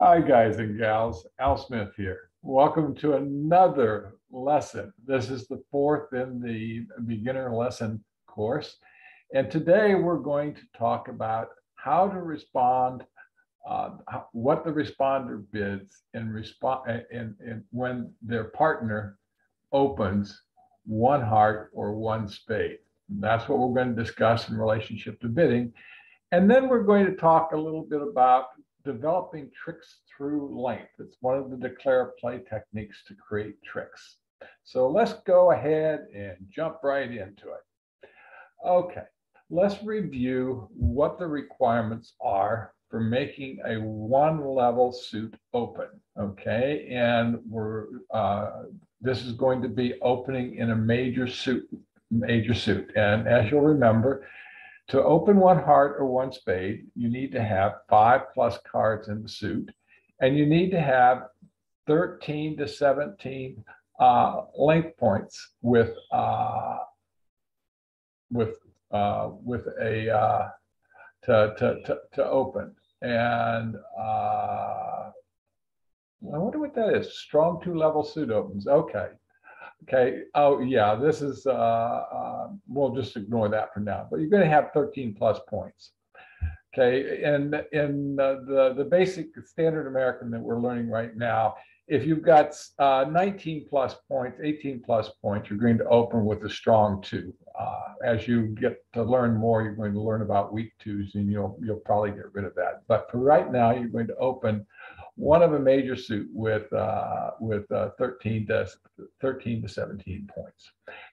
Hi, guys and gals. Al Smith here. Welcome to another lesson. This is the fourth in the beginner lesson course. And today we're going to talk about how to respond, what the responder bids in when their partner opens one heart or one spade. And that's what we're going to discuss in relationship to bidding. And then we're going to talk a little bit about developing tricks through length. It's one of the declare play techniques to create tricks. So let's go ahead and jump right into it. Okay, let's review what the requirements are for making a one level suit open. Okay, and this is going to be opening in a major suit. And as you'll remember, to open one heart or one spade, you need to have 5+ cards in the suit, and you need to have 13 to 17 length points with with a to open. And I wonder what that is. Strong two-level suit opens. Okay. Okay. Oh, yeah. This is, we'll just ignore that for now. But you're going to have 13 plus points. Okay. And in the basic standard American that we're learning right now, if you've got 19 plus points, 18 plus points, you're going to open with a strong two. As you get to learn more, you're going to learn about weak twos, and you'll probably get rid of that. But for right now, you're going to open one of a major suit with 13 to 17 points.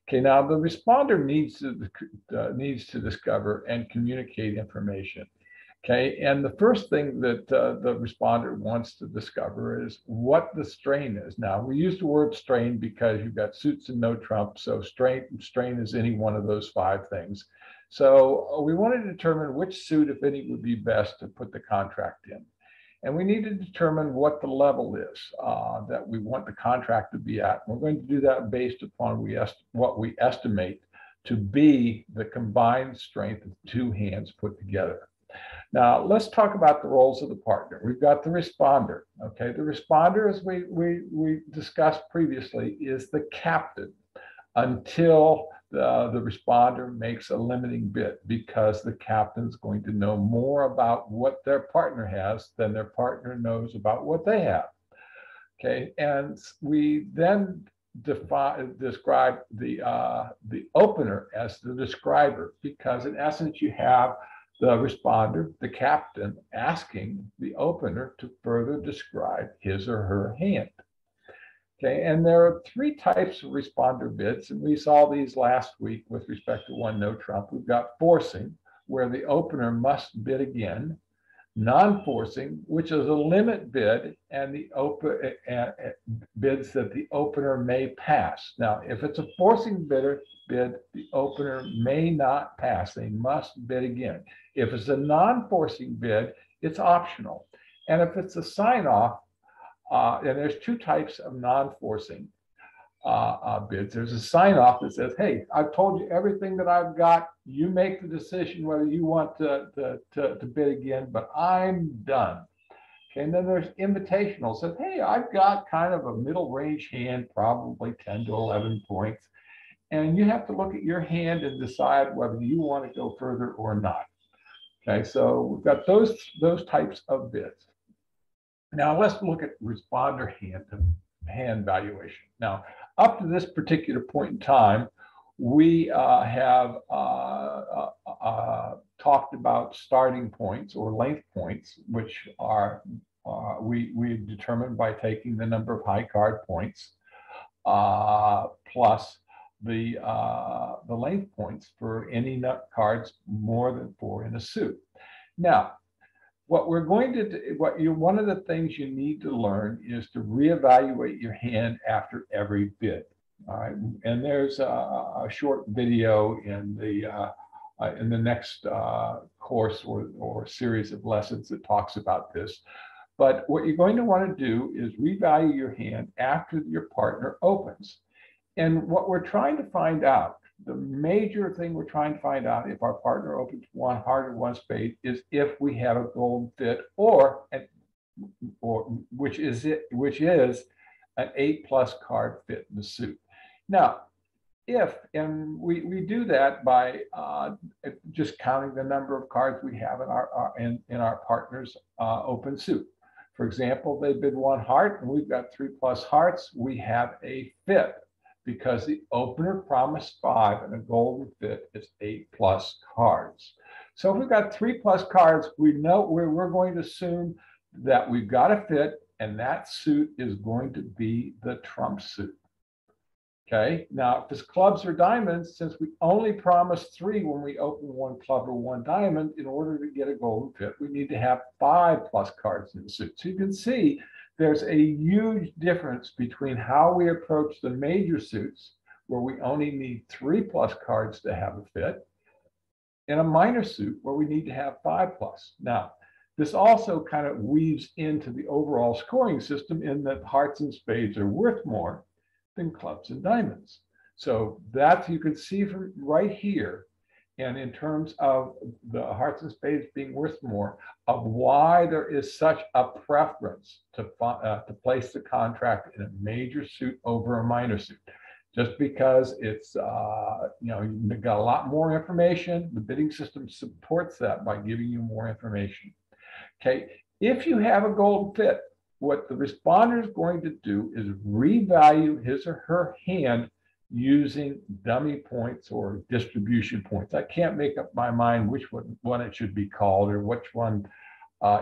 Okay, now the responder needs to discover and communicate information. Okay, and the first thing that the responder wants to discover is what the strain is. Now, we use the word strain because you've got suits and no trump, so strain is any one of those five things. So we want to determine which suit, if any, would be best to put the contract in. And we need to determine what the level is that we want the contract to be at. We're going to do that based upon what we estimate to be the combined strength of two hands put together. Now, let's talk about the roles of the partner. We've got the responder. Okay, the responder, as we discussed previously, is the captain until the responder makes a limiting bid, because the captain is going to know more about what their partner has than their partner knows about what they have. Okay, and we then describe the opener as the describer, because in essence you have the responder, the captain, asking the opener to further describe his or her hand. Okay, and there are three types of responder bids, and we saw these last week with respect to one no trump. We've got forcing, where the opener must bid again; non-forcing, which is a limit bid, and the bids that the opener may pass. Now, if it's a forcing bid, the opener may not pass. They must bid again. If it's a non-forcing bid, it's optional. And if it's a sign-off, and there's two types of non-forcing bids. There's a sign-off that says, hey, I've told you everything that I've got. You make the decision whether you want to bid again, but I'm done. Okay, and then there's invitational. Says, hey, I've got kind of a middle range hand, probably 10 to 11 points. And you have to look at your hand and decide whether you want to go further or not. Okay, so we've got those types of bids. Now let's look at responder hand valuation. Now, up to this particular point in time, we have talked about starting points or length points, which are we determined by taking the number of high card points plus the length points for any nut cards more than 4 in a suit. Now, what we're going to do, one of the things you need to learn is to reevaluate your hand after every bid. All right, and there's a short video in the next course or series of lessons that talks about this. But what you're going to want to do is revalue your hand after your partner opens. And what we're trying to find out, the major thing we're trying to find out if our partner opens one heart or one spade, is if we have a golden fit, or, and or which is an 8+ card fit in the suit. Now, and we do that by just counting the number of cards we have in our partner's open suit. For example, they bid 1 heart and we've got 3+ hearts. We have a fit because the opener promised 5 and a golden fit is 8+ cards. So if we've got 3+ cards, we know we're going to assume that we've got a fit and that suit is going to be the trump suit. Okay, now if it's clubs or diamonds, since we only promise 3 when we open 1 club or 1 diamond, in order to get a golden fit, we need to have 5+ cards in the suit. So you can see there's a huge difference between how we approach the major suits, where we only need 3+ cards to have a fit, and a minor suit where we need to have 5+. Now, this also kind of weaves into the overall scoring system in that hearts and spades are worth more than clubs and diamonds. So that you can see from right here, and in terms of the hearts and spades being worth more, of why there is such a preference to place the contract in a major suit over a minor suit. Just because it's, you've got a lot more information. The bidding system supports that by giving you more information. Okay, if you have a golden fit, what the responder is going to do is revalue his or her hand using dummy points or distribution points. I can't make up my mind which one it should be called or which one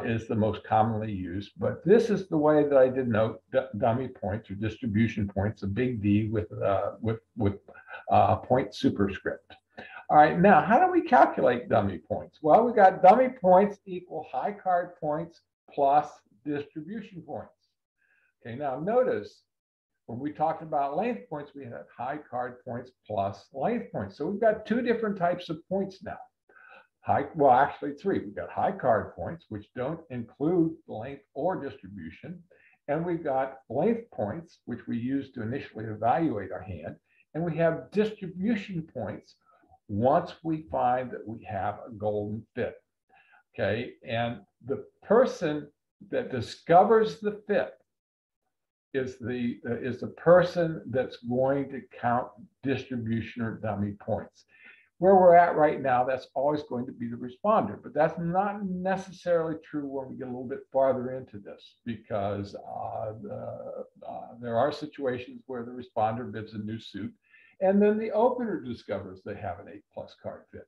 is the most commonly used, but this is the way that I denote dummy points or distribution points, a big D with point superscript. All right, now how do we calculate dummy points? Well, we got dummy points equal high card points plus distribution points. Okay, now notice when we talked about length points, we had high card points plus length points. So we've got 2 different types of points now. Well, actually 3. We've got high card points, which don't include length or distribution. And we've got length points, which we use to initially evaluate our hand. And we have distribution points once we find that we have a golden fit. Okay, and the person that discovers the fit is the person that's going to count distribution or dummy points. Where we're at right now, that's always going to be the responder, but that's not necessarily true when we get a little bit farther into this, because there are situations where the responder bids a new suit and then the opener discovers they have an 8+ card fit.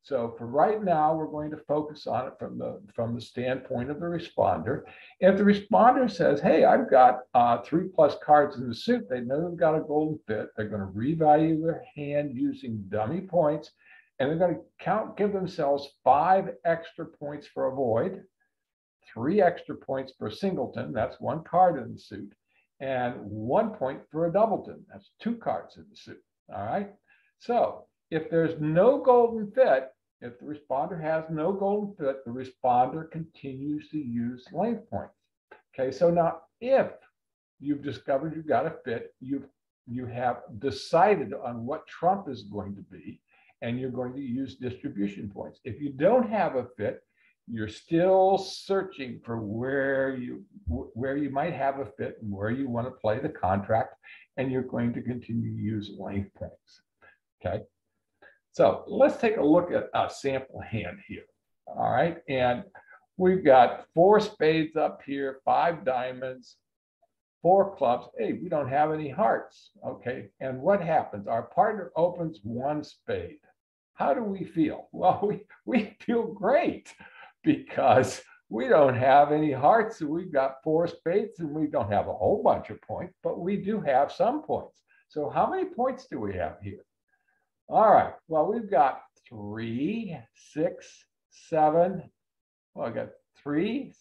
So for right now, we're going to focus on it from the standpoint of the responder. If the responder says, hey, I've got 3+ cards in the suit, they know they've got a golden fit, they're going to revalue their hand using dummy points, and they're going to give themselves 5 extra points for a void, 3 extra points for a singleton, that's 1 card in the suit, and 1 point for a doubleton, that's 2 cards in the suit. All right. So if there's no golden fit, if the responder has no golden fit, the responder continues to use length points. Okay, so now if you've discovered you've got a fit, you have decided on what trump is going to be, and you're going to use distribution points. If you don't have a fit, you're still searching for where you might have a fit and where you want to play the contract, and you're going to continue to use length points. Okay. So let's take a look at a sample hand here. All right, and we've got 4 spades up here, 5 diamonds, 4 clubs. Hey, we don't have any hearts. Okay, and what happens? Our partner opens 1 spade. How do we feel? Well, we feel great because we don't have any hearts, and we've got 4 spades, and we don't have a whole bunch of points, but we do have some points. So how many points do we have here? All right, well, we've got 3, 6, 7. Well, I got 3,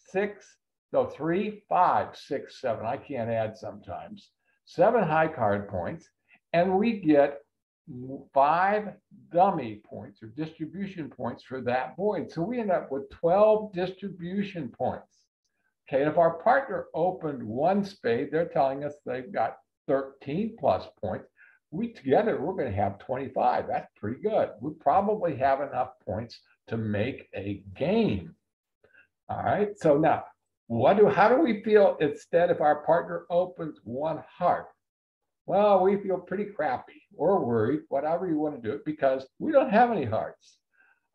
5, 6, 7. I can't add sometimes. 7 high card points, and we get 5 dummy points or distribution points for that void. So we end up with 12 distribution points. Okay, and if our partner opened 1 spade, they're telling us they've got 13+ points. Together, we're going to have 25. That's pretty good. We probably have enough points to make a game. All right. So now How do we feel instead if our partner opens one heart? Well, we feel pretty crappy or worried, whatever you want to do it, because we don't have any hearts.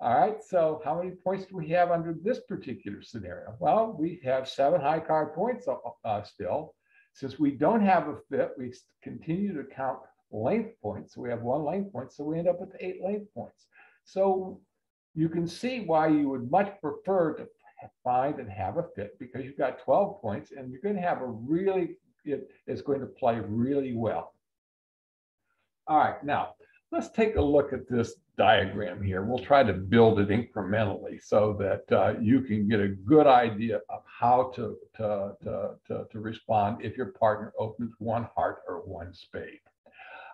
All right, so how many points do we have under this particular scenario? Well, we have 7 high card points still. Since we don't have a fit, we continue to count length points. So we have 1 length point, so we end up with 8 length points. So you can see why you would much prefer to find and have a fit, because you've got 12 points and you're going to have it's going to play really well. All right, now let's take a look at this diagram here. We'll try to build it incrementally so that you can get a good idea of how to respond if your partner opens 1 heart or 1 spade.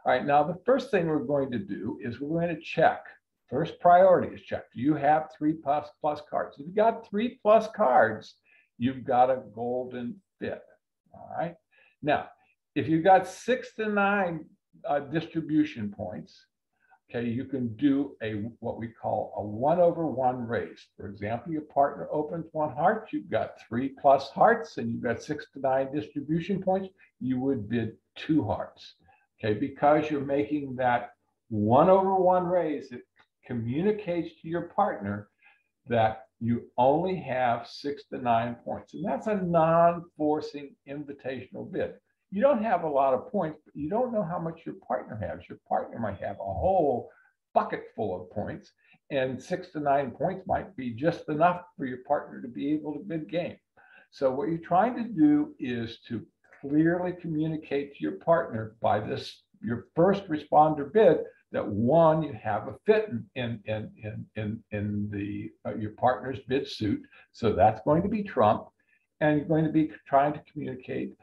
All right, now the first thing we're going to do is we're going to check. First priority is check. Do you have 3 plus cards? If you've got 3 plus cards, you've got a golden fit. All right. Now, if you've got 6 to 9 distribution points, okay, you can do what we call a 1/1 race. For example, your partner opens 1 heart, you've got 3 plus hearts, and you've got 6 to 9 distribution points, you would bid 2 hearts. Okay, because you're making that 1/1 raise, it communicates to your partner that you only have 6 to 9 points. And that's a non-forcing invitational bid. You don't have a lot of points, but you don't know how much your partner has. Your partner might have a whole bucket full of points, and 6 to 9 points might be just enough for your partner to be able to bid game. So what you're trying to do is to clearly communicate to your partner by your first responder bid, that 1, you have a fit in your partner's bid suit. So that's going to be trump, and you're going to be trying to communicate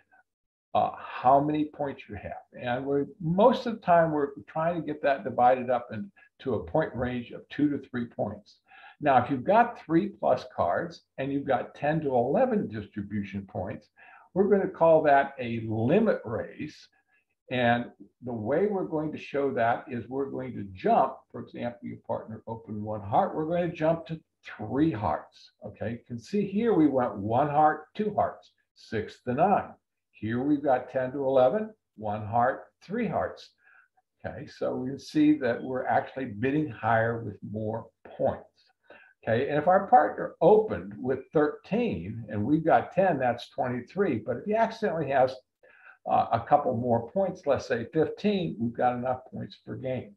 how many points you have. And most of the time, we're trying to get that divided up into a point range of 2 to 3 points. Now, if you've got 3 plus cards and you've got 10 to 11 distribution points, we're going to call that a limit race. And the way we're going to show that is we're going to jump. For example, your partner opened 1 heart, we're going to jump to 3 hearts. Okay, you can see here we went 1 heart, 2 hearts, 6 to 9. Here we've got 10 to 11, 1 heart, 3 hearts. Okay, so we can see that we're actually bidding higher with more points. Okay, and if our partner opened with 13 and we've got 10, that's 23. But if he accidentally has a couple more points, let's say 15, we've got enough points per game.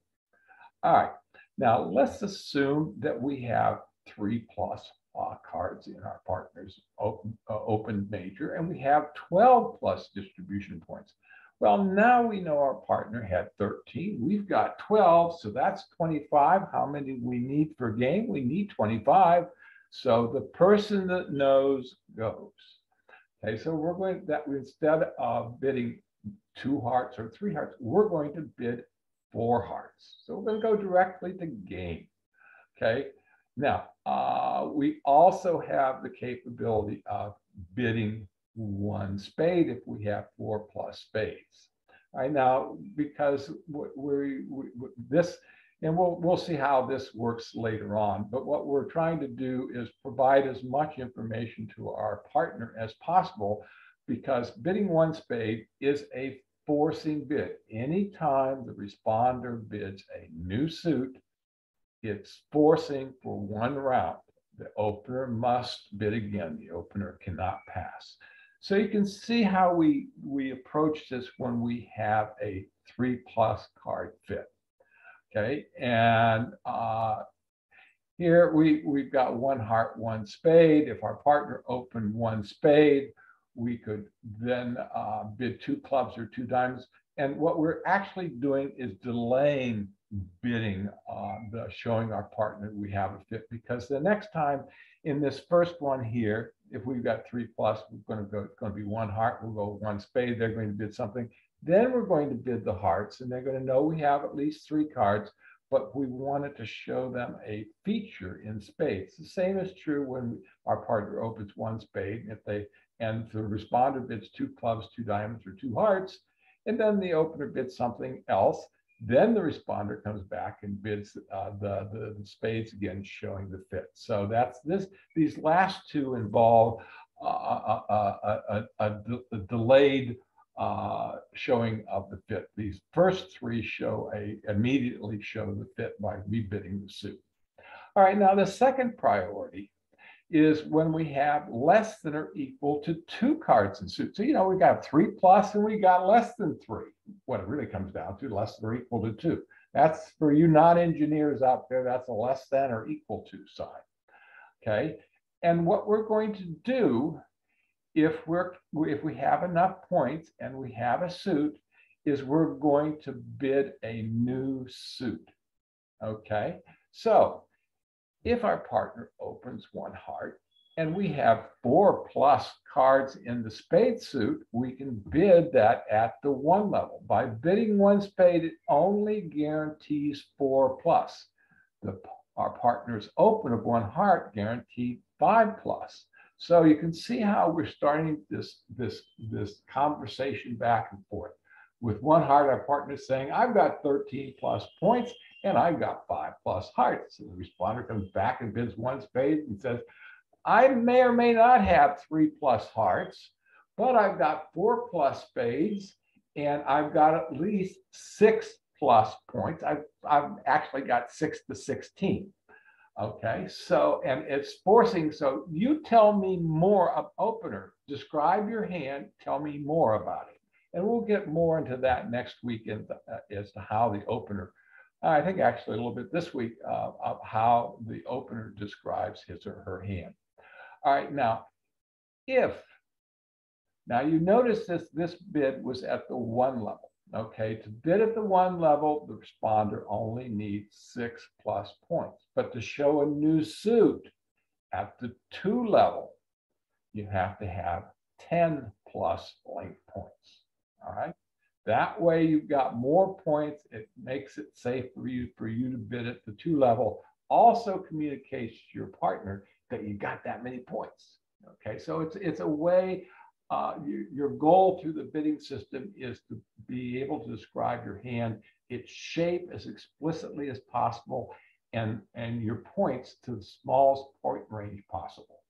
All right, now let's assume that we have 3 plus cards in our partner's open major, and we have 12 plus distribution points. Well, now we know our partner had 13. We've got 12, so that's 25. How many do we need per game? We need 25. So the person that knows goes. Okay, so we're going that instead of bidding 2 hearts or 3 hearts, we're going to bid 4 hearts. So we're going to go directly to game. Okay, now we also have the capability of bidding 1 spade if we have 4 plus spades. All right, now because this, and we'll see how this works later on, but what we're trying to do is provide as much information to our partner as possible, because bidding 1 spade is a forcing bid. Anytime the responder bids a new suit, it's forcing for 1 round. The opener must bid again. The opener cannot pass. So you can see how we approach this when we have a 3 plus card fit. Okay, and here we've got 1 heart, 1 spade. If our partner opened 1 spade, we could then bid 2 clubs or 2 diamonds. And what we're actually doing is delaying bidding, showing our partner we have a fit, because the next time in this first one here, if we've got 3 plus, it's going to be 1 heart, we'll go 1 spade, they're going to bid something. Then we're going to bid the hearts, and they're going to know we have at least 3 cards, but we wanted to show them a feature in spades. The same is true when our partner opens 1 spade, and the responder bids 2 clubs, 2 diamonds, or 2 hearts, and then the opener bids something else. Then the responder comes back and bids the spades again, showing the fit. So that's this. These last 2 involve a delayed showing of the fit. These first three immediately show the fit by rebidding the suit. All right, now the second priority is when we have less than or equal to 2 cards in suit. So, we got 3+ and we got less than 3. What it really comes down to, less than or equal to 2. That's for you non-engineers out there, that's a less than or equal to sign. Okay, and what we're going to do if we have enough points and we have a suit is we're going to bid a new suit. Okay, so if our partner opens 1 heart and we have 4+ cards in the spade suit, we can bid that at the 1 level. By bidding 1 spade, it only guarantees 4+. Our partner's open of 1 heart guaranteed 5+. So you can see how we're starting this conversation back and forth. With 1 heart, our partner's saying, I've got 13+ points and I've got 5+ hearts. So the responder comes back and bids 1 spade and says, I may or may not have 3+ hearts, but I've got 4+ spades and I've got at least 6+ points. I've actually got 6 to 16. Okay, so, and it's forcing, so you tell me more of opener, describe your hand, tell me more about it. And we'll get more into that next week as to how the opener, I think actually a little bit this week, of how the opener describes his or her hand. All right, now you notice this bid was at the 1 level. Okay, to bid at the 1 level, the responder only needs 6+ points. But to show a new suit at the 2 level, you have to have 10+ length points. All right, that way you've got more points. It makes it safe for you to bid at the 2 level. Also communicates to your partner that you got that many points. Okay, so it's a way. Your goal through the bidding system is to be able to describe your hand, its shape as explicitly as possible, and your points to the smallest point range possible.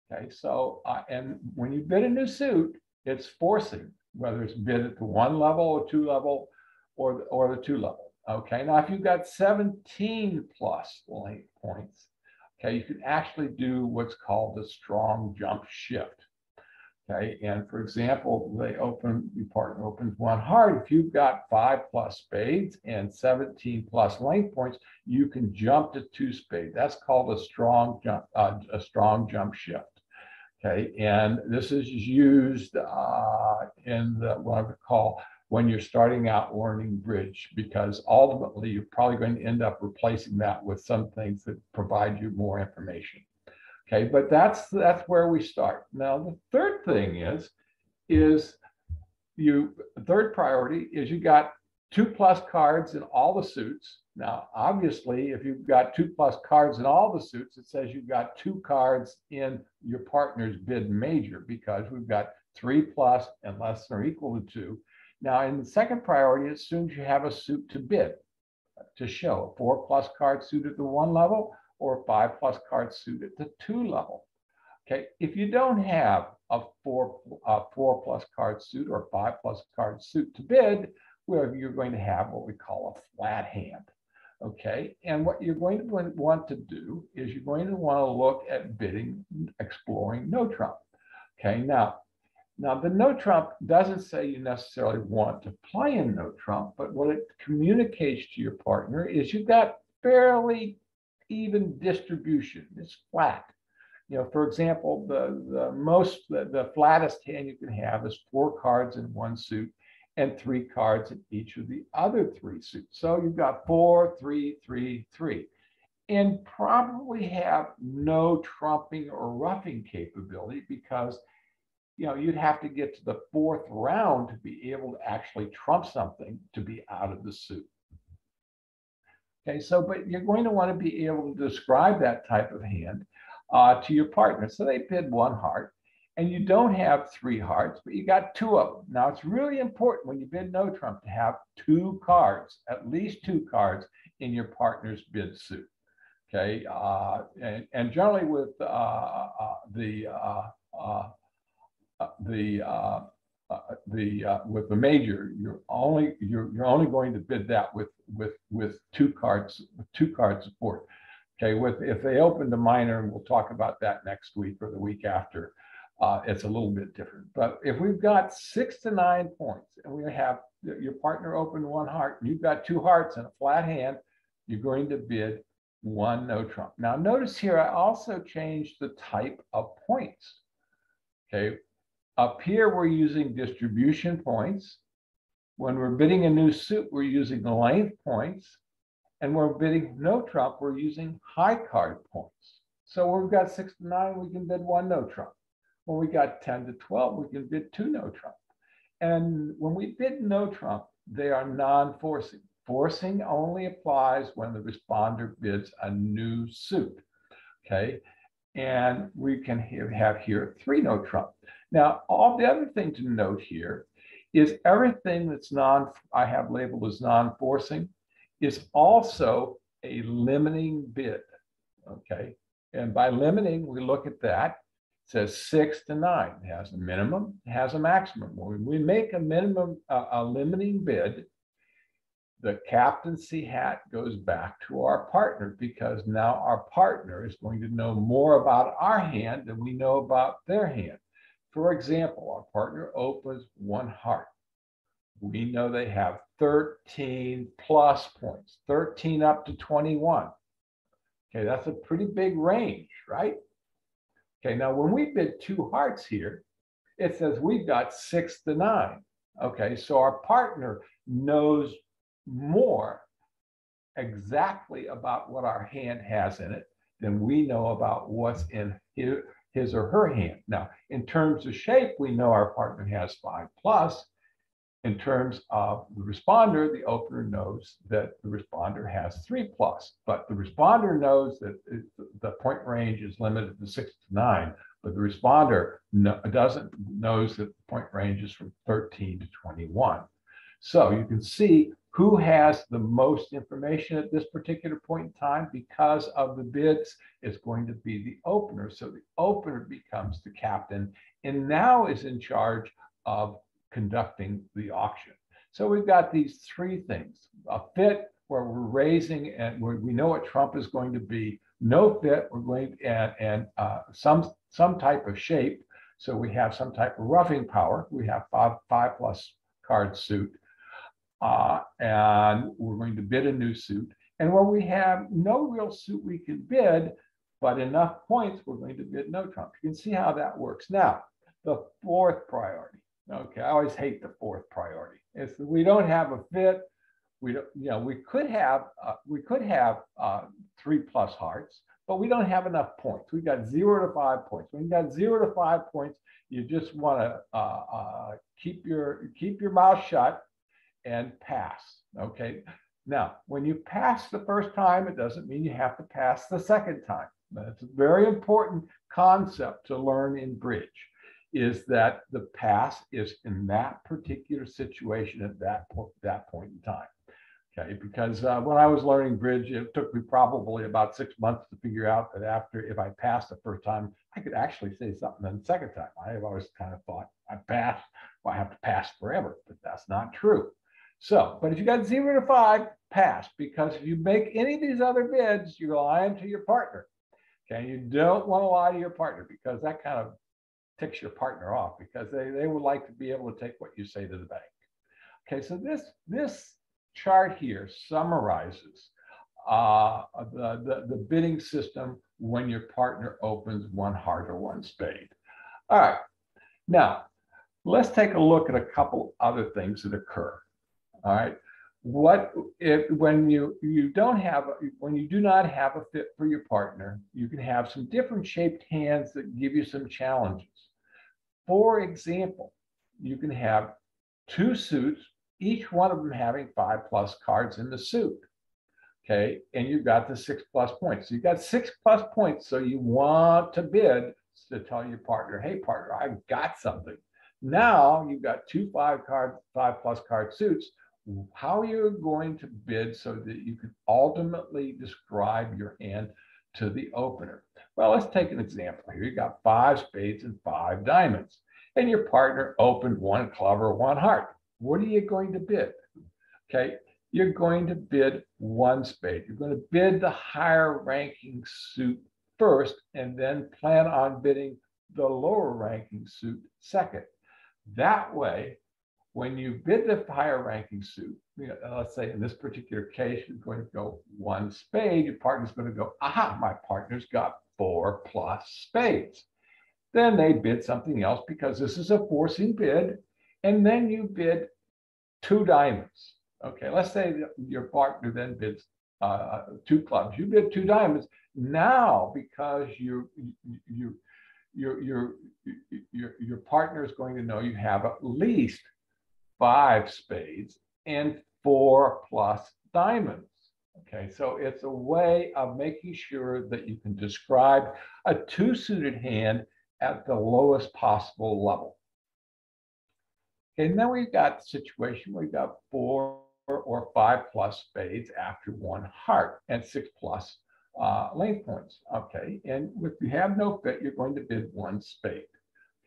Okay, so and when you bid a new suit, it's forcing, whether it's bid at the 1 level or 2 level or the 2 level. Okay, now if you've got 17+ length points, okay, you can actually do what's called the strong jump shift. Okay, and for example, your partner opens 1 heart. If you've got 5+ spades and 17+ length points, you can jump to 2 spades. That's called a strong jump shift. Okay, and this is used in what I would call when you're starting out learning bridge, because ultimately you're probably going to end up replacing that with some things that provide you more information. Okay, but that's where we start. Now, the third thing third priority is you got 2+ cards in all the suits. Now, obviously, if you've got 2+ cards in all the suits, it says you've got 2 cards in your partner's bid major, because we've got 3+ and less than or equal to 2. Now, in the second priority, it assumes you have a suit to bid, to show a 4+ card suit at the 1 level or a 5+ card suit at the 2 level. Okay, if you don't have a 4+ card suit or a 5+ card suit to bid, well, you're going to have what we call a flat hand. Okay, and what you're going to want to do is you're going to want to look at exploring no trump. Okay, now the no trump doesn't say you necessarily want to play in no trump, but what it communicates to your partner is you've got fairly even distribution. It's flat. For example, the flattest hand you can have is 4 cards in 1 suit and 3 cards in each of the other 3 suits. So you've got 4, 3, 3, 3, and probably have no trumping or roughing capability, because you'd have to get to the 4th round to be able to actually trump something to be out of the suit. Okay, but you're going to want to be able to describe that type of hand to your partner. So they bid 1 heart, and you don't have 3 hearts, but you got 2 of them. Now, it's really important when you bid no trump to have 2 cards, at least 2 cards in your partner's bid suit. Okay, and generally with the with the major, you're only going to bid that with two cards support. Okay, if they open the minor, and we'll talk about that next week or the week after, it's a little bit different. But if we've got 6 to 9 points and we have your partner open one heart and you've got 2 hearts and a flat hand, you're going to bid 1 no trump. Now notice here, I also changed the type of points. Okay, up here we're using distribution points. When we're bidding a new suit, we're using length points. And we're bidding no trump, we're using high card points. So when we've got 6 to 9, we can bid 1 no trump. When we got 10 to 12, we can bid 2 no trump. And when we bid no trump, they are non-forcing. Forcing only applies when the responder bids a new suit, okay? And we can have here 3 no trump. Now, all the other thing to note here is everything that's I have labeled as non-forcing is also a limiting bid, okay? And by limiting, we look at that. It says 6 to 9. It has a minimum, it has a maximum. When we make a minimum, a limiting bid, the captaincy hat goes back to our partner because now our partner is going to know more about our hand than we know about their hand. For example, our partner opens 1 heart. We know they have 13 plus points, 13 up to 21. Okay, that's a pretty big range, right? Okay, now when we bid 2 hearts here, it says we've got 6 to 9. Okay, so our partner knows more exactly about what our hand has in it than we know about what's in his or her hand. Now, in terms of shape, we know our partner has 5 plus. In terms of the responder, the opener knows that the responder has 3 plus, but the responder knows that the point range is limited to 6 to 9, but the responder knows that the point range is from 13 to 21. So you can see who has the most information at this particular point in time. Because of the bids, it's going to be the opener. So the opener becomes the captain and now is in charge of conducting the auction. So we've got these 3 things: a fit where we're raising and we know what trump is going to be; no fit, we're going and some type of shape. So we have some type of roughing power. We have 5 plus card suit, and we're going to bid a new suit. And when we have no real suit we can bid, but enough points, we're going to bid no trump. You can see how that works. Now, the 4th priority. Okay, I always hate the 4th priority. It's we don't have a fit. We don't, we could have 3 plus hearts, but we don't have enough points. We've got 0 to 5 points. When you got 0 to 5 points, you just want to keep your mouth shut and pass. Okay. Now, when you pass the first time, it doesn't mean you have to pass the second time. That's a very important concept to learn in bridge. Is that the pass is in that particular situation at that point in time. Okay, because when I was learning bridge, it took me probably about 6 months to figure out that if I passed the first time, I could actually say something the second time. I've always kind of thought I passed, well, I have to pass forever, but that's not true. So, but if you got 0 to 5, pass, because if you make any of these other bids, you're lying to your partner. Okay, you don't want to lie to your partner because that kind of ticks your partner off, because they would like to be able to take what you say to the bank. Okay, so this chart here summarizes the bidding system when your partner opens 1 heart or 1 spade. All right, now let's take a look at a couple other things that occur. All right, when you do not have a fit for your partner, you can have some different shaped hands that give you some challenges. For example, you can have 2 suits, each one of them having 5 plus cards in the suit. Okay, and you've got the 6 plus points. So you've got 6 plus points, so you want to bid to tell your partner, hey partner, I've got something. Now you've got 2 5 plus card suits. How are you going to bid so that you can ultimately describe your hand to the opener? Well, let's take an example here. You got 5 spades and 5 diamonds, and your partner opened 1 club or 1 heart. What are you going to bid? Okay, you're going to bid 1 spade. You're going to bid the higher ranking suit first, and then plan on bidding the lower ranking suit second. That way, when you bid the higher ranking suit, let's say in this particular case, you're going to go 1 spade, your partner's going to go, aha, my partner's got 4 plus spades. Then they bid something else because this is a forcing bid, and then you bid 2 diamonds. Okay, let's say that your partner then bids 2 clubs. You bid 2 diamonds. Now, because your partner is going to know you have at least 5 spades and 4 plus diamonds. Okay, so it's a way of making sure that you can describe a 2-suited hand at the lowest possible level. Okay, now we've got the situation, we've got 4 or 5 plus spades after 1 heart and 6 plus length points. Okay, and if you have no fit, you're going to bid 1 spade.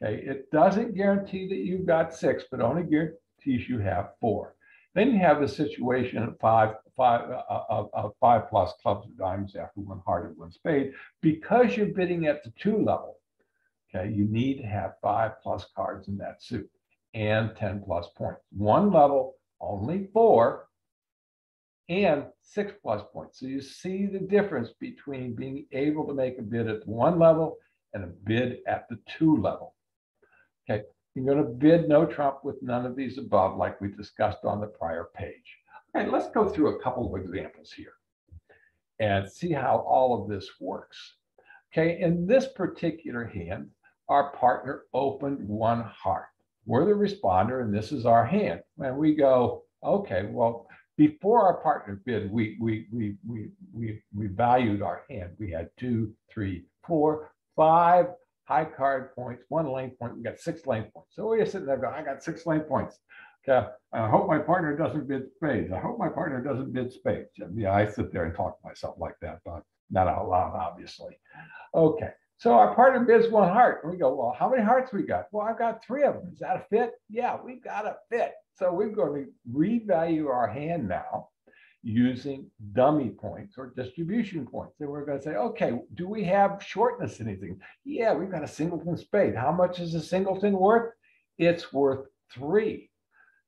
Okay, it doesn't guarantee that you've got 6, but only guarantees you have 4. Then you have the situation of 5 plus clubs or diamonds after 1 heart and 1 spade. Because you're bidding at the 2 level, okay, you need to have 5 plus cards in that suit and 10 plus points. 1 level, only 4, and 6 plus points. So you see the difference between being able to make a bid at the 1 level and a bid at the 2 level. Okay, you're going to bid no trump with none of these above, like we discussed on the prior page. Okay, let's go through a couple of examples here and see how all of this works. Okay, in this particular hand, our partner opened 1 heart. We're the responder, and this is our hand. And we go, okay, well, before our partner bid, we valued our hand. We had 2, 3, 4, 5 high card points, 1 length point. We got 6 length points. So we're sitting there going, I got 6 length points. Okay, I hope my partner doesn't bid spades. I hope my partner doesn't bid spades. Yeah, I sit there and talk to myself like that, but not out loud, obviously. Okay, so our partner bids 1 heart. And we go, well, how many hearts we got? Well, I've got 3 of them. Is that a fit? Yeah, we've got a fit. So we're going to revalue our hand now using dummy points or distribution points. And we're going to say, okay, do we have shortness anything? Yeah, we've got a singleton spade. How much is a singleton worth? It's worth 3.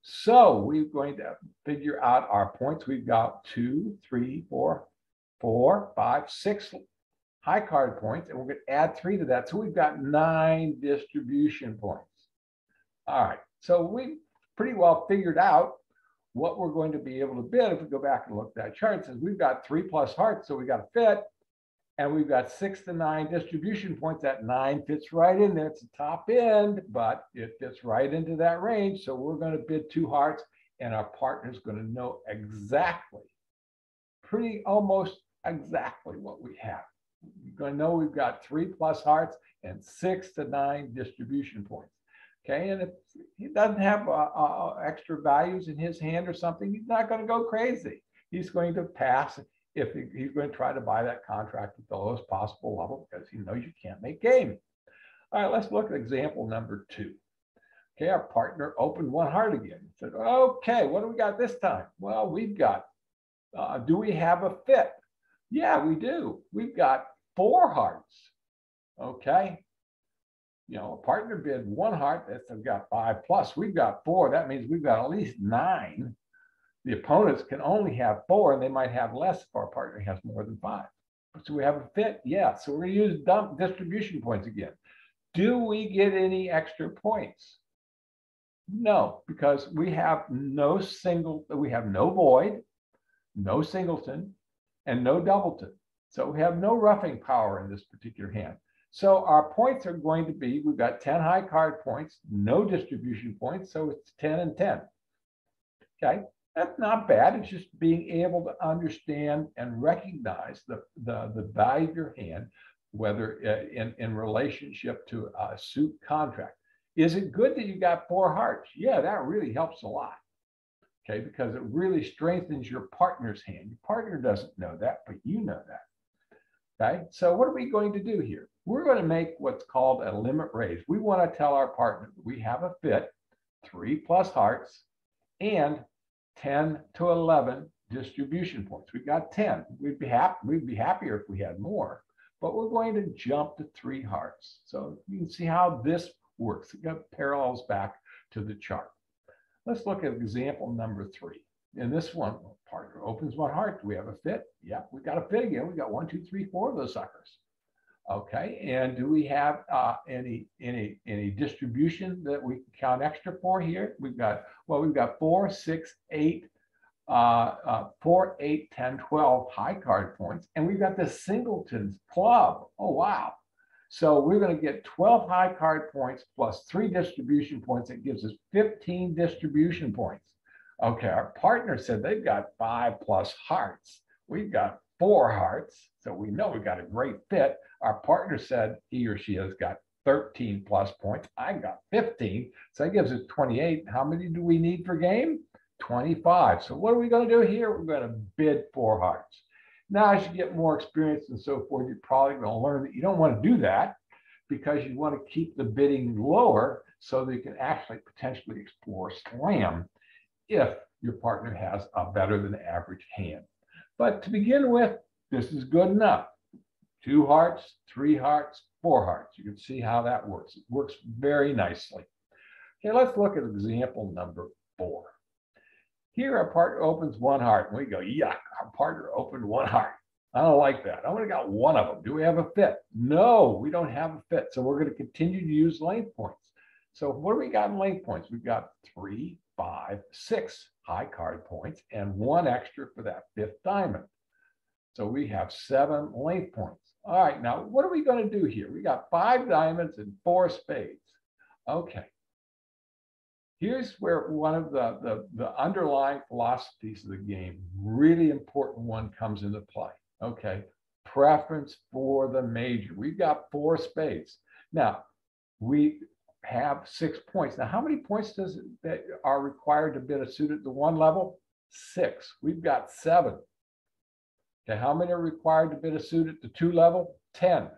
So we're going to figure out our points. We've got 2, 3, 4, 5, 6 high card points, and we're going to add 3 to that. So we've got 9 distribution points. All right, so we pretty well figured out what we're going to be able to bid. If we go back and look at that chart, it says we've got 3 plus hearts, so we got a fit, and we've got 6 to 9 distribution points. That 9 fits right in there. It's the top end, but it fits right into that range. So we're going to bid 2 hearts, and our partner's going to know exactly, almost exactly what we have. You're going to know we've got 3 plus hearts and 6 to 9 distribution points. Okay, and if he doesn't have extra values in his hand or something, he's not going to go crazy. He's going to pass if he's going to try to buy that contract at the lowest possible level because he knows you can't make game. All right, let's look at example number 2. Okay, our partner opened 1 heart again. He said, okay, what do we got this time? Well, we've got, do we have a fit? Yeah, we do. We've got 4 hearts. Okay. You know, a partner bid 1 heart, that's got 5 plus. We've got 4. That means we've got at least 9. The opponents can only have 4, and they might have less if our partner has more than 5. So we have a fit? Yeah. So we're going to use distribution points again. Do we get any extra points? No, because we have no void, no singleton, and no doubleton. So we have no roughing power in this particular hand. So our points are going to be, we've got 10 high card points, no distribution points, so it's 10 and 10. Okay, that's not bad. It's just being able to understand and recognize the value of your hand, whether in relationship to a suit contract. Is it good that you got 4 hearts? Yeah, that really helps a lot. Okay, because it really strengthens your partner's hand. Your partner doesn't know that, but you know that. Okay, so what are we going to do here? We're going to make what's called a limit raise. We want to tell our partner we have a fit, 3 plus hearts, and 10 to 11 distribution points. We've got 10. We'd be happier if we had more, but we're going to jump to 3 hearts. So you can see how this works. It got parallels back to the chart. Let's look at example number 3. In this one, partner opens 1 heart. Do we have a fit? Yeah, we got a fit again. We got 1, 2, 3, 4 of those suckers. Okay, and do we have any distribution that we can count extra for here? We've got 4, 6, 8, 4, 8, 10, 12 high card points, and we've got the singletons club. Oh wow! So we're going to get 12 high card points plus 3 distribution points. It gives us 15 distribution points. Okay, our partner said they've got 5 plus hearts. We've got 4 hearts, so we know we've got a great fit. Our partner said he or she has got 13 plus points. I got 15, so that gives us 28. How many do we need for game? 25. So what are we going to do here? We're going to bid 4 hearts. Now, as you get more experience and so forth, you're probably going to learn that you don't want to do that because you want to keep the bidding lower so that you can actually potentially explore slam if your partner has a better than average hand. But to begin with, this is good enough. 2 hearts, 3 hearts, 4 hearts. You can see how that works. It works very nicely. Okay, let's look at example number 4. Here, our partner opens 1 heart, and we go, yuck, our partner opened 1 heart. I don't like that. I only got 1 of them. Do we have a fit? No, we don't have a fit. So we're going to continue to use length points. So what do we got in length points? We've got 3, 5, 6 high card points and 1 extra for that 5th diamond. So we have 7 length points. All right, now what are we going to do here? We got 5 diamonds and 4 spades. Okay. Here's where one of the underlying philosophies of the game, really important one, comes into play. Okay, preference for the major. We've got 4 spades. Now, we have 6 points. Now, how many points that are required to bid a suit at the 1 level? 6. We've got 7. Okay, how many are required to bid a suit at the 2 level? 10.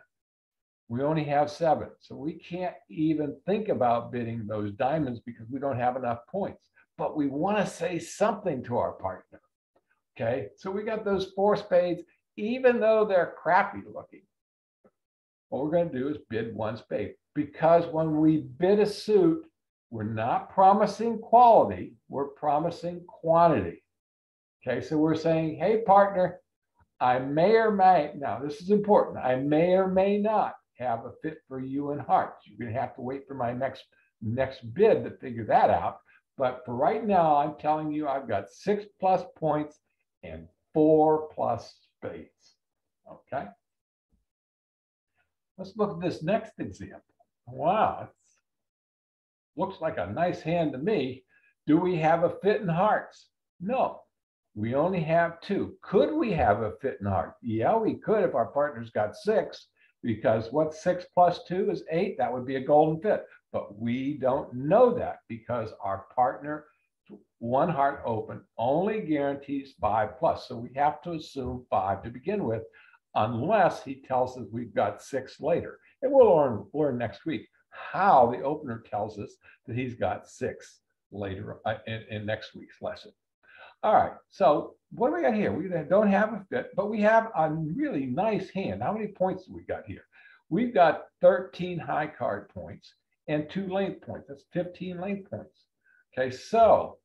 We only have 7. So we can't even think about bidding those diamonds because we don't have enough points. But we want to say something to our partner. Okay, so we got those 4 spades, even though they're crappy looking. What we're going to do is bid 1 spade, because when we bid a suit, we're not promising quality, we're promising quantity. Okay, so we're saying, hey, partner, I may or may, now this is important, I may or may not have a fit for you in hearts. You're going to have to wait for my next bid to figure that out. But for right now, I'm telling you, I've got 6 plus points and 4 plus spades. Okay. Let's look at this next example. Wow, looks like a nice hand to me. Do we have a fit in hearts? No, we only have 2. Could we have a fit in hearts? Yeah, we could if our partner's got 6. Because what's 6 plus 2 is 8. That would be a golden fit. But we don't know that because our partner, 1 heart open, only guarantees 5 plus. So we have to assume 5 to begin with, unless he tells us we've got 6 later. And we'll learn next week how the opener tells us that he's got 6 later in next week's lesson. All right, so what do we got here? We don't have a fit, but we have a really nice hand. How many points do we got here? We've got 13 high card points and 2 length points. That's 15 length points. Okay, so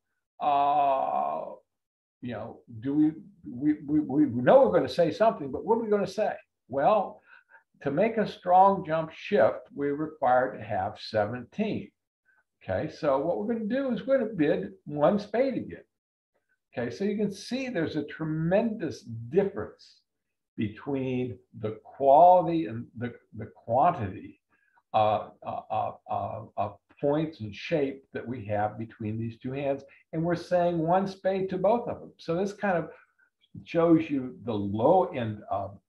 you know, we know we're going to say something, but what are we going to say? Well, to make a strong jump shift, we're required to have 17. Okay, so what we're going to do is we're going to bid 1 spade again. Okay, so you can see there's a tremendous difference between the quality and the quantity of points and shape that we have between these 2 hands. And we're saying 1 spade to both of them. So this kind of shows you the low end of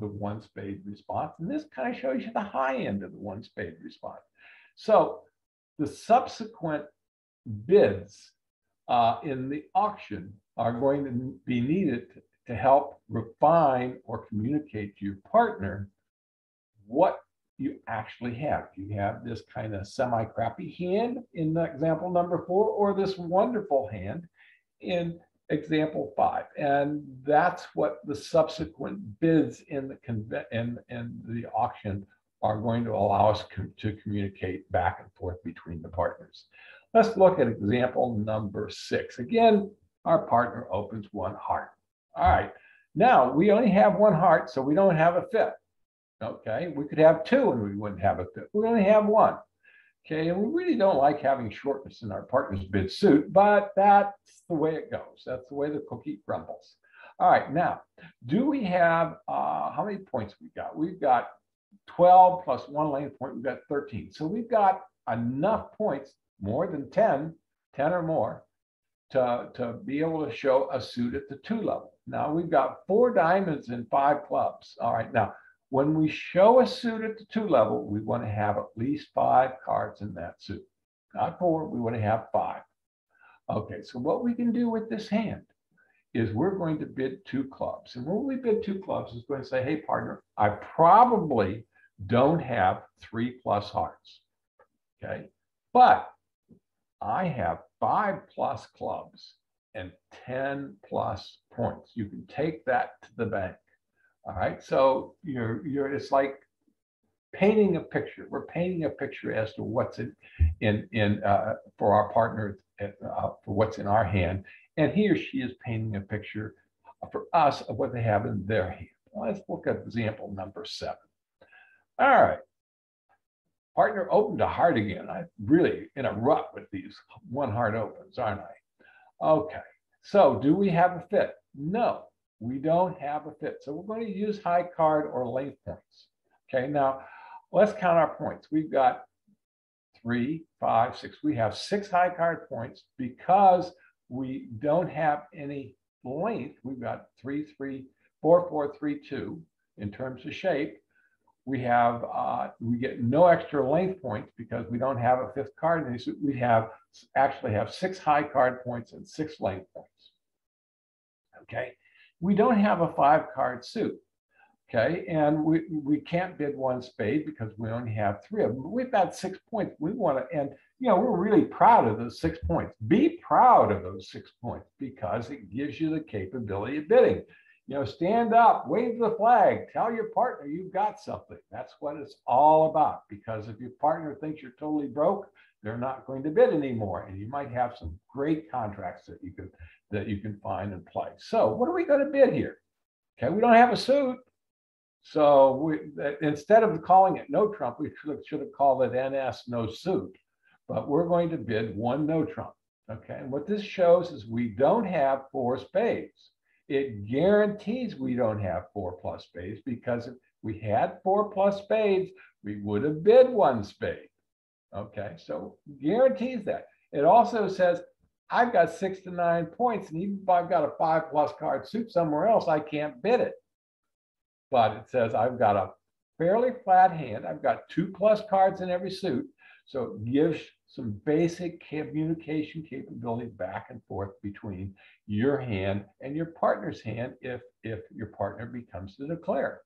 the 1 spade response. And this kind of shows you the high end of the 1 spade response. So the subsequent bids in the auction are going to be needed to help refine or communicate to your partner what you actually have. Do you have this kind of semi-crappy hand in the example number 4, or this wonderful hand in example 5? And that's what the subsequent bids in the auction are going to allow us to communicate back and forth between the partners. Let's look at example number 6. Again, our partner opens 1 heart. All right, now we only have 1 heart, so we don't have a fit. Okay, we could have 2 and we wouldn't have a fit. We only have 1. Okay, and we really don't like having shortness in our partner's bid suit, but that's the way it goes. That's the way the cookie crumbles. All right, now, do we have, how many points we got? We've got 12 plus 1 length point, we've got 13. So we've got enough points, more than 10 or more, to be able to show a suit at the 2 level. Now we've got 4 diamonds and 5 clubs. All right, now, when we show a suit at the 2 level, we want to have at least 5 cards in that suit. Not 4, we want to have 5. Okay, so what we can do with this hand is we're going to bid 2 clubs. And when we bid 2 clubs, it's going to say, hey, partner, I probably don't have 3 plus hearts. Okay, but I have 5 plus clubs and 10 plus points. You can take that to the bank. All right, so it's like painting a picture. We're painting a picture as to what's in for our partner, for what's in our hand, and he or she is painting a picture for us of what they have in their hand. Let's look at example number 7. All right, partner opened a heart again. I'm really in a rut with these 1 heart opens, aren't I? Okay, so do we have a fit? No. We don't have a fit. So we're going to use high card or length points. Okay, now let's count our points. We've got 3, 5, 6. We have 6 high card points because we don't have any length. We've got 3, 3, 4, 4, 3, 2 in terms of shape. We have we get no extra length points because we don't have a 5th card. And we actually have 6 high card points and 6 length points. Okay. We don't have a 5 card suit, okay? And we can't bid 1 spade because we only have 3 of them. But we've got 6 points. We want to, and we're really proud of those 6 points. Be proud of those 6 points because it gives you the capability of bidding. Stand up, wave the flag, tell your partner you've got something. That's what it's all about. Because if your partner thinks you're totally broke, they're not going to bid anymore. And you might have some great contracts that you can find and play. So what are we going to bid here? Okay, we don't have a suit. So instead of calling it no trump, we should have called it NS no suit. But we're going to bid 1 no trump. Okay, and what this shows is we don't have 4 spades. It guarantees we don't have 4 plus spades because if we had 4 plus spades, we would have bid 1 spade. Okay, so guarantees that. It also says I've got 6 to 9 points, and even if I've got a 5 plus card suit somewhere else, I can't bid it. But it says I've got a fairly flat hand. I've got 2 plus cards in every suit. So it gives some basic communication capability back and forth between your hand and your partner's hand if your partner becomes the declarer.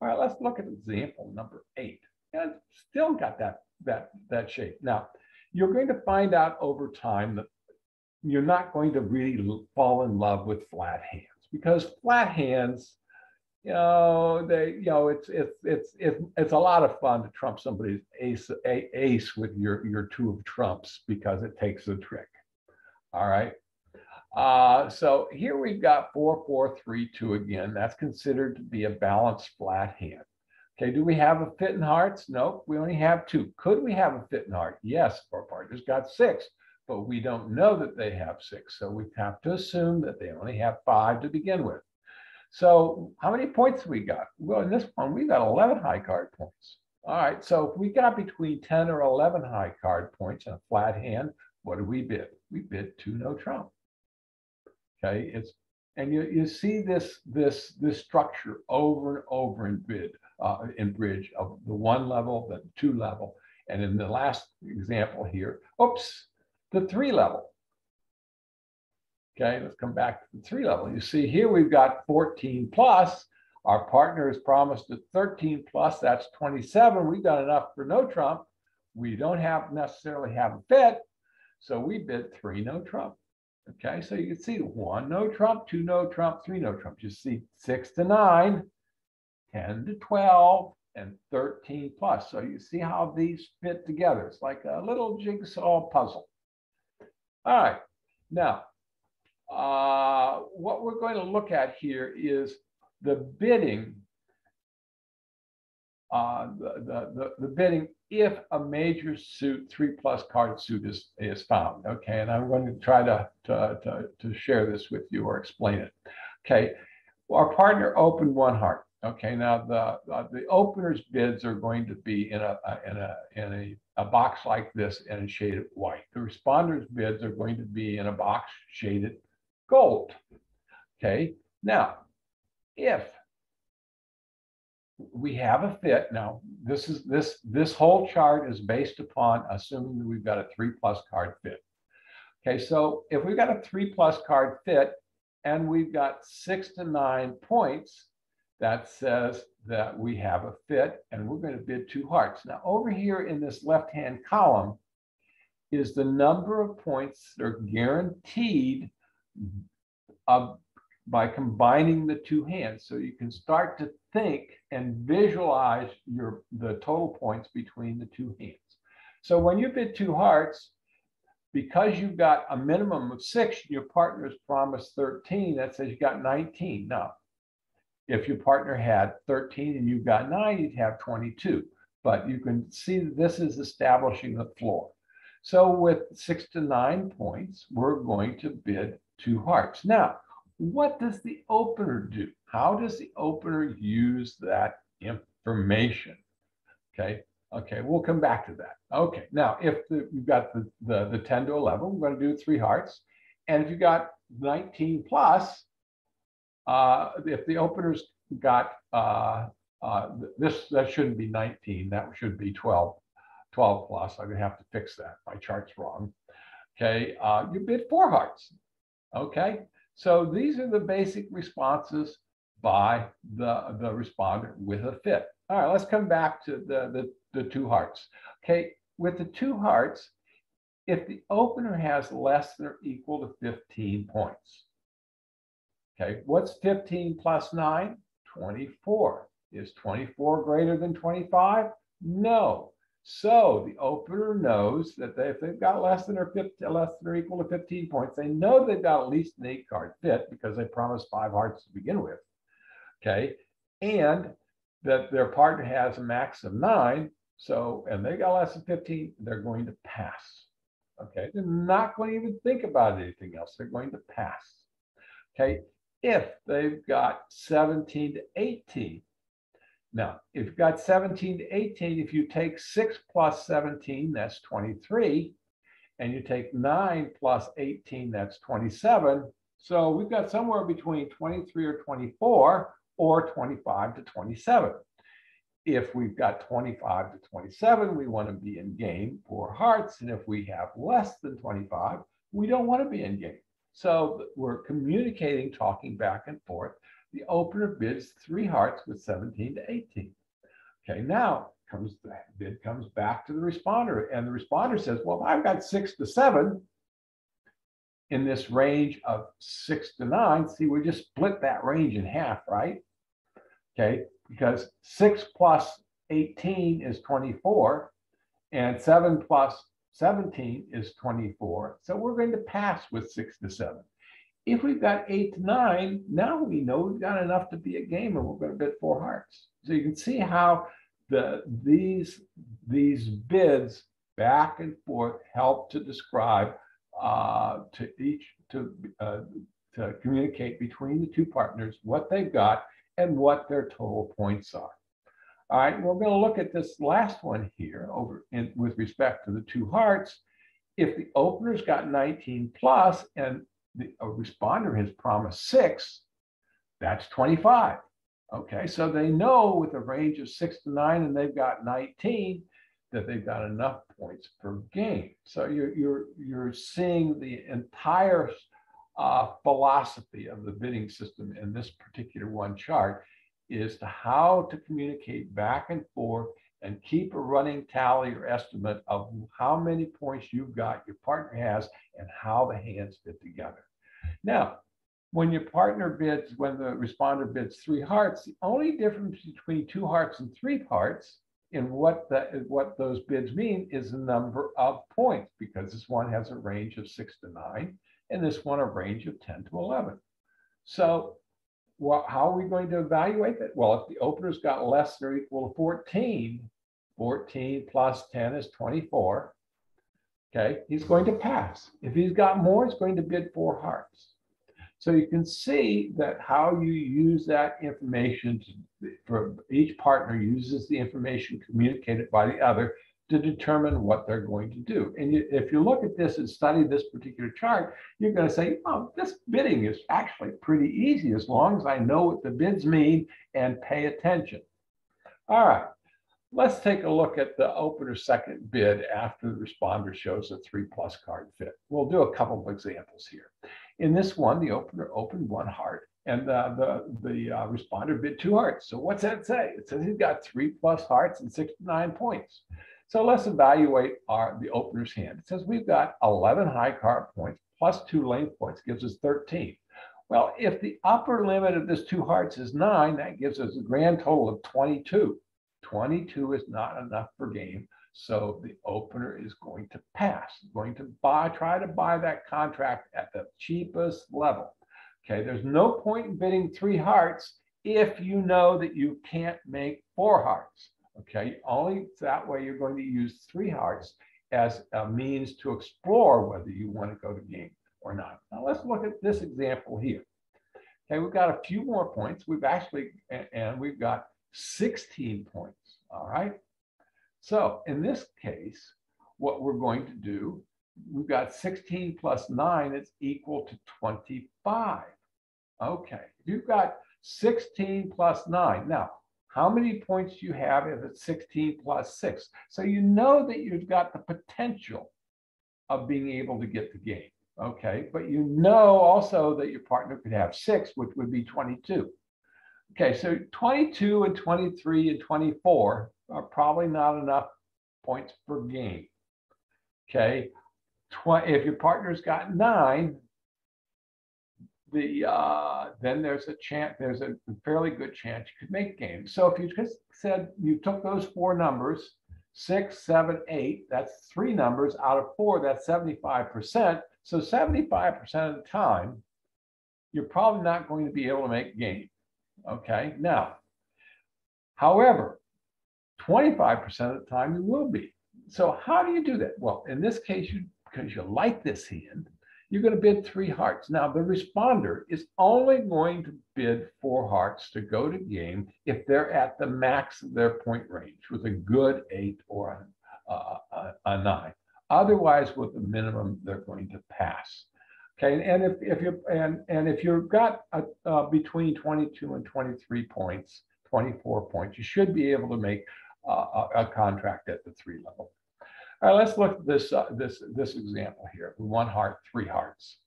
All right, let's look at example number 8. And still got that shape. Now, you're going to find out over time that you're not going to really fall in love with flat hands because flat hands, it's a lot of fun to trump somebody's ace with your 2 of trumps because it takes the trick. All right. So here we've got 4, 4, 3, 2 again. That's considered to be a balanced flat hand. Okay, do we have a fit in hearts? Nope, we only have 2. Could we have a fit in heart? Yes, our partner's got 6, but we don't know that they have 6. So we have to assume that they only have 5 to begin with. So how many points we got? Well, in this one, we got 11 high card points. All right, so if we got between 10 or 11 high card points in a flat hand, what do we bid? We bid 2 no trump. Okay, and you see this structure over and over in bridge of the 1 level, the 2 level, and in the last example here, oops, the 3 level. Okay, let's come back to the 3 level. You see here we've got 14 plus. Our partner has promised at 13 plus, that's 27. We've got enough for no trump. We don't necessarily have a fit, so we bid 3 no trump. Okay, so you can see 1 no trump, 2 no trump, 3 no trump. You see 6 to 9, 10 to 12, and 13 plus. So you see how these fit together. It's like a little jigsaw puzzle. All right, now what we're going to look at here is the bidding, the bidding if a major suit, 3 plus card suit is found. Okay, and I'm going to try to share this with you or explain it. Okay, our partner opened 1 heart. Okay, now the opener's bids are going to be in a box like this in a shade of white. The responder's bids are going to be in a box shaded gold. Okay, now if we have a fit, now this whole chart is based upon assuming that we've got a 3 plus card fit. Okay, so if we've got a 3 plus card fit and we've got 6 to 9 points, that says that we have a fit and we're going to bid 2 hearts. Now over here in this left-hand column is the number of points that are guaranteed by combining the 2 hands. So you can start to think and visualize the total points between the 2 hands. So when you bid 2 hearts, because you've got a minimum of 6, your partner's promised 13, that says you got 19. Now, if your partner had 13 and you got 9, you'd have 22. But you can see that this is establishing the floor. So with 6 to 9 points, we're going to bid 2 hearts. Now, what does the opener do? How does the opener use that information? Okay, we'll come back to that. Okay, now if you've got the 10 to 11, we're going to do 3 hearts. And if you got 19 plus, if the opener's got that shouldn't be 19, that should be 12 plus. I'm gonna have to fix that. My chart's wrong. Okay, you bid 4 hearts. Okay, so these are the basic responses by the responder with a fit. All right, let's come back to the 2 hearts. Okay, with the 2 hearts, if the opener has less than or equal to 15 points. Okay, what's 15 plus 9? 24. Is 24 greater than 25? No. So the opener knows that if they've got less than or equal to 15 points, they know they've got at least an 8 card fit because they promised 5 hearts to begin with. Okay, and that their partner has a max of 9. So, and they got less than 15, they're going to pass. Okay, they're not going to even think about anything else. They're going to pass. Okay, if they've got 17 to 18. Now, if you've got 17 to 18, if you take 6 plus 17, that's 23. And you take 9 plus 18, that's 27. So we've got somewhere between 23 or 24 or 25 to 27. If we've got 25 to 27, we want to be in game 4 hearts. And if we have less than 25, we don't want to be in game. So we're communicating, talking back and forth. The opener bids 3 hearts with 17 to 18. Okay, now the bid comes back to the responder, and the responder says, well, I've got 6 to 7 in this range of 6 to 9. See, we just split that range in half, right? Okay, because 6 plus 18 is 24, and 7 plus 17 is 24. So we're going to pass with 6 to 7. If we've got 8 to 9, now we know we've got enough to be a game, and we're going to bid 4 hearts. So you can see how these bids back and forth help to describe to communicate between the 2 partners what they've got and what their total points are. All right, we're going to look at this last one here with respect to the 2 hearts. If the opener's got 19 plus and the responder has promised 6, that's 25. Okay, so they know with a range of 6 to 9 and they've got 19 that they've got enough points per game. So you're seeing the entire philosophy of the bidding system in this particular one chart is to how to communicate back and forth and keep a running tally or estimate of how many points you've got, your partner has, and how the hands fit together. Now, when your partner bids, when the responder bids 3 hearts, the only difference between 2 hearts and 3 hearts in what those bids mean is the number of points, because this one has a range of 6 to 9, and this one a range of 10 to 11. So, how are we going to evaluate that? Well, if the opener's got less than or equal to 14, 14 plus 10 is 24. Okay, he's going to pass. If he's got more, he's going to bid 4 hearts. So you can see that how you use that information for each partner uses the information communicated by the other to determine what they're going to do. And if you look at this and study this particular chart, you're going to say, oh, this bidding is actually pretty easy as long as I know what the bids mean and pay attention. All right, let's take a look at the opener's second bid after the responder shows a 3+ card fit. We'll do a couple of examples here. In this one, the opener opened 1 heart and the responder bid 2 hearts. So what's that say? It says he's got 3+ hearts and 6 to 9 points. So let's evaluate the opener's hand. It says we've got 11 high card points plus 2 lane points, gives us 13. Well, if the upper limit of this 2 hearts is 9, that gives us a grand total of 22. 22 is not enough for game. So the opener is going to pass, going to try to buy that contract at the cheapest level. Okay, there's no point in bidding 3 hearts if you know that you can't make 4 hearts. Okay, only that way you're going to use 3 hearts as a means to explore whether you want to go to game or not. Now let's look at this example here. Okay, we've got a few more points. We've got 16 points. All right. So in this case, what we're going to do, we've got 16 plus 9 is equal to 25. Okay, if you've got 16 plus 9. Now, how many points do you have if it's 16 plus 6? So you know that you've got the potential of being able to get the game. Okay, but you know also that your partner could have 6, which would be 22. Okay, so 22 and 23 and 24 are probably not enough points per game. Okay, if your partner's got 9, then there's a fairly good chance you could make games. So if you just said you took those 4 numbers, 6, 7, 8, that's 3 numbers out of 4, that's 75%. So 75% of the time, you're probably not going to be able to make game. Okay, now, however, 25% of the time you will be. So how do you do that? Well, in this case, because you like this hand, you're going to bid 3 hearts. Now, the responder is only going to bid 4 hearts to go to game if they're at the max of their point range with a good 8 or a 9. Otherwise, with the minimum, they're going to pass. Okay, and if you've got between 22 and 23 points, 24 points, you should be able to make a contract at the 3 level. All right, let's look at this example here. 1 heart, 3 hearts.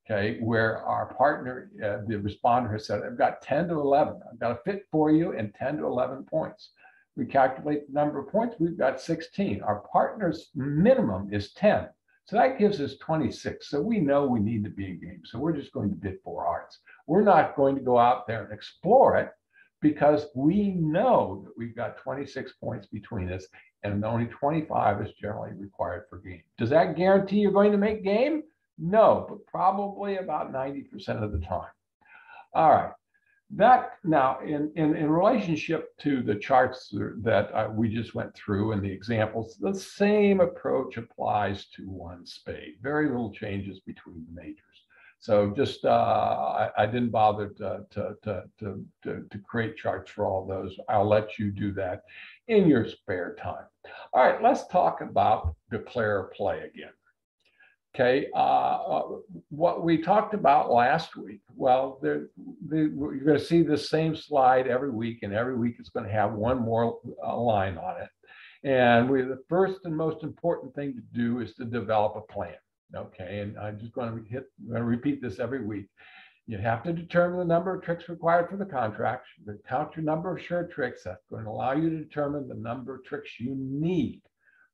Okay, where our partner, the responder, has said, I've got 10 to 11. I've got a fit for you and 10 to 11 points. We calculate the number of points. We've got 16. Our partner's minimum is 10. So that gives us 26. So we know we need to be in game. So we're just going to bid 4 hearts. We're not going to go out there and explore it because we know that we've got 26 points between us and only 25 is generally required for game. Does that guarantee you're going to make game? No, but probably about 90% of the time. All right. That now in relationship to the charts that we just went through and the examples, the same approach applies to 1 spade. Very little changes between the majors. So just I didn't bother to create charts for all those. I'll let you do that in your spare time. All right, let's talk about declare play again. Okay, what we talked about last week, well, you're going to see the same slide every week, and every week it's going to have one more line on it. And the first and most important thing to do is to develop a plan. Okay, and I'm just going to repeat this every week. You have to determine the number of tricks required for the contract. You count your number of sure tricks. That's going to allow you to determine the number of tricks you need.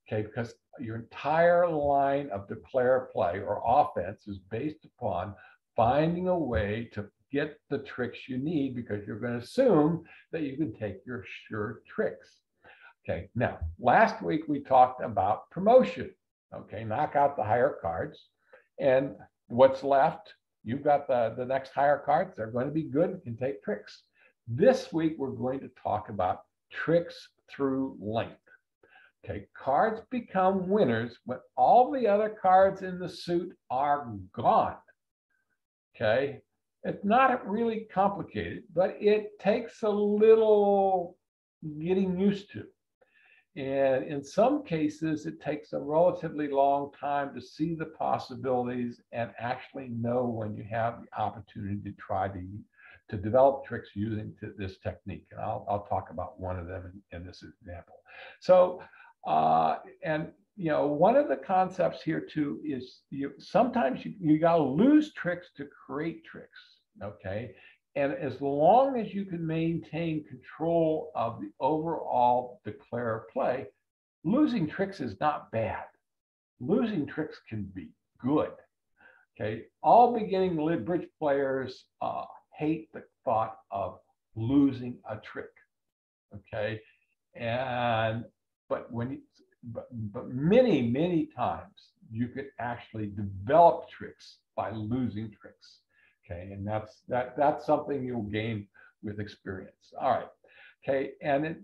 Okay, because your entire line of declare play or offense is based upon finding a way to get the tricks you need, because you're going to assume that you can take your sure tricks. Okay, now last week we talked about promotion. Okay, knock out the higher cards, and what's left, you've got the next higher cards. They're going to be good and can take tricks. This week we're going to talk about tricks through length. Okay, cards become winners when all the other cards in the suit are gone. Okay, it's not really complicated, but it takes a little getting used to. And in some cases, it takes a relatively long time to see the possibilities and actually know when you have the opportunity to try to develop tricks using this technique. And I'll talk about one of them in this example. So, and you know, one of the concepts here too is sometimes you got to lose tricks to create tricks. Okay. And as long as you can maintain control of the overall declare play, losing tricks is not bad. Losing tricks can be good. Okay, all beginning bridge players hate the thought of losing a trick. Okay, but many times you can actually develop tricks by losing tricks. Okay, and that's something you'll gain with experience. All right. Okay, and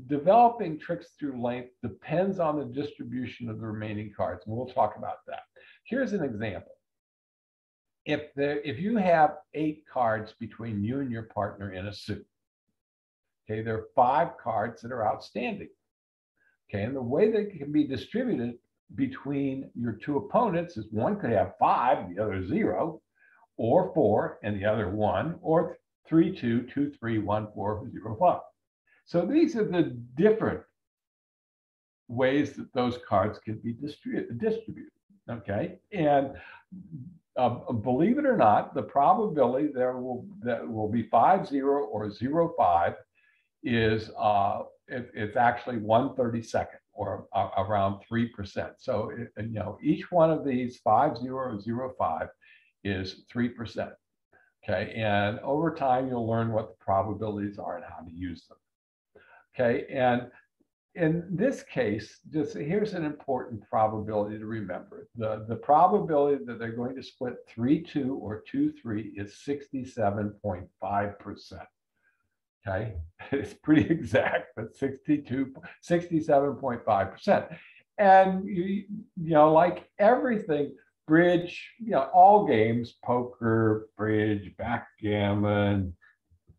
developing tricks through length depends on the distribution of the remaining cards, and we'll talk about that. Here's an example. If you have 8 cards between you and your partner in a suit, okay, there are 5 cards that are outstanding. Okay, and the way they can be distributed between your 2 opponents is one could have 5, the other 0, or 4 and the other 1, or 3, 2, 2, 3, 1, 4, 0, 5. So these are the different ways that those cards can be distributed. Okay, and believe it or not, the probability that will be 5, 0 or 0, 5 is it's actually 1/32, or around 3%. So each one of these 5, 0 or 0, 5 is 3%. Okay, and over time you'll learn what the probabilities are and how to use them. Okay, and in this case, just here's an important probability to remember. The probability that they're going to split 3-2 or 2-3 is 67.5%. Okay, it's pretty exact, but 67.5%. And like everything, bridge, all games, poker, bridge, backgammon,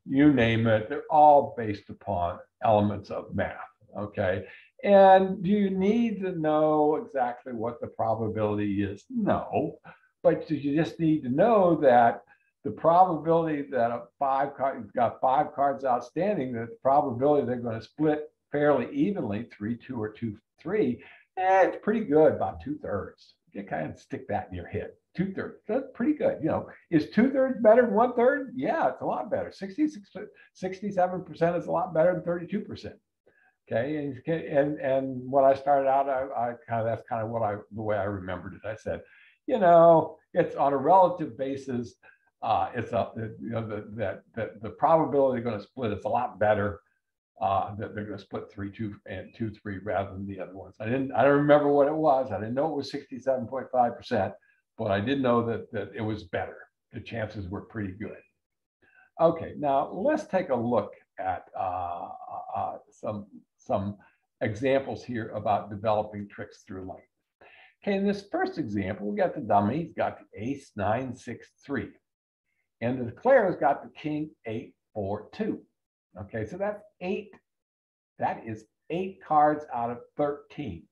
you name it, they're all based upon elements of math. Okay, and do you need to know exactly what the probability is? No, but you just need to know that the probability that you've got 5 cards outstanding, that the probability they're going to split fairly evenly, 3-2 or 2-3, it's pretty good, about 2/3. You kind of stick that in your head. 2/3, that's pretty good. Is 2/3 better than 1/3? Yeah, it's a lot better. 67% is a lot better than 32%. Okay, and when I started out, that's kind of the way I remembered it. I said, it's on a relative basis. It's the probability they're going to split is a lot better. That they're going to split 3-2 and 2-3 rather than the other ones. I don't remember what it was. I didn't know it was 67.5%, but I did know that it was better. The chances were pretty good. Okay, now let's take a look at some examples here about developing tricks through length. Okay, in this first example, we got the dummy. He's got the ace 9, 6, 3. And the declarer's got the king 8, 4, 2. Okay, so that's 8. That is 8 cards out of 13.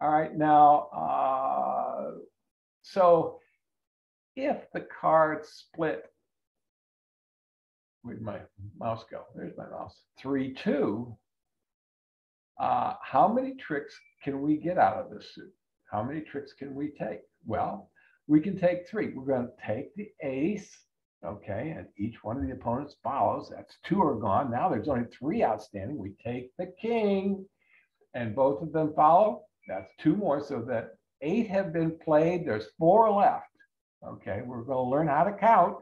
All right, now, so if the cards split, where'd my mouse go? There's my mouse. 3-2. How many tricks can we get out of this suit? how many tricks can we take? Well, we can take 3. We're going to take the ace, okay, and each one of the opponents follows. That's 2 are gone. Now there's only 3 outstanding. We take the king, and both of them follow. That's 2 more, so that 8 have been played. There's 4 left. Okay, we're going to learn how to count.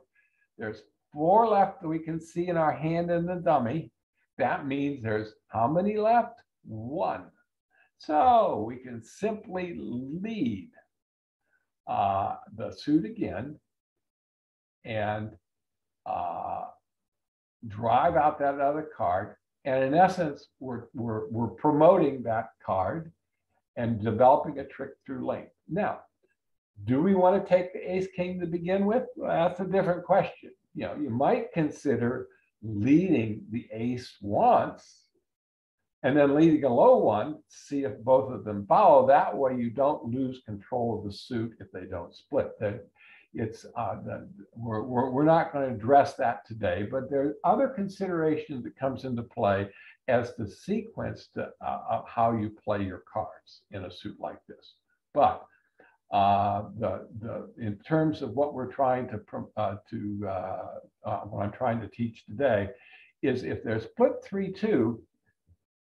There's 4 left that we can see in our hand in the dummy. That means there's how many left? 1. So we can simply lead the suit again and drive out that other card. And in essence, we're promoting that card and developing a trick through length. Now, do we want to take the ace king to begin with? Well, that's a different question. You know, you might consider leading the ace once and then leading a low one, see if both of them follow. That way you don't lose control of the suit if they don't split. We're not going to address that today, but there are other considerations that comes into play as the sequence to how you play your cards in a suit like this. But in terms of what we're trying what I'm trying to teach today is if they're split 3-2,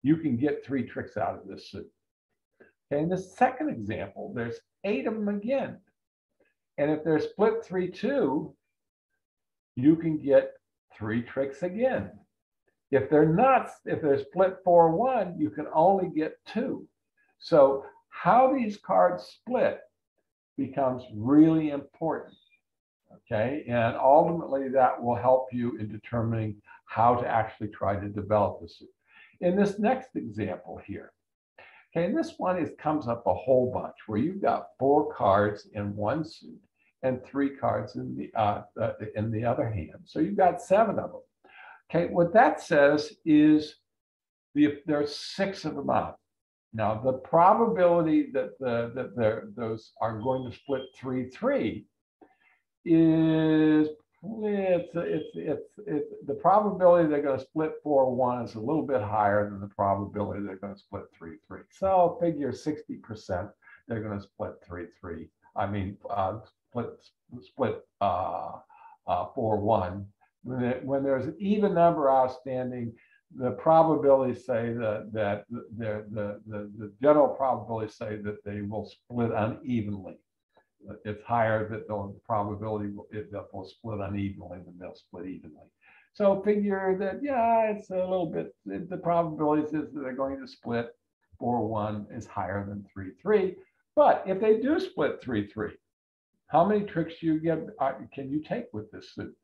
you can get 3 tricks out of this suit. Okay, in the second example, there's 8 of them again. And if they're split 3-2, you can get 3 tricks again. If they're split 4-1, you can only get 2. So how these cards split becomes really important. Okay, and ultimately that will help you in determining how to actually try to develop the suit. In this next example here, okay, and this one comes up a whole bunch where you've got 4 cards in one suit and 3 cards in the other hand. So you've got 7 of them. Okay, what that says is there are 6 of them out. Now the probability that those are going to split 3-3 is the probability they're going to split 4-1 is a little bit higher than the probability they're going to split 3-3. So figure 60% they're going to split 3-3. I mean, split 4-1. When there's an even number outstanding, the probabilities say that the general probabilities say that they will split unevenly. It's higher that the probability that they'll split unevenly than they'll split evenly. So figure that, yeah, it's a little bit, the probabilities is that they're going to split 4-1 is higher than 3-3. But if they do split 3-3, how many tricks can you take with this suit?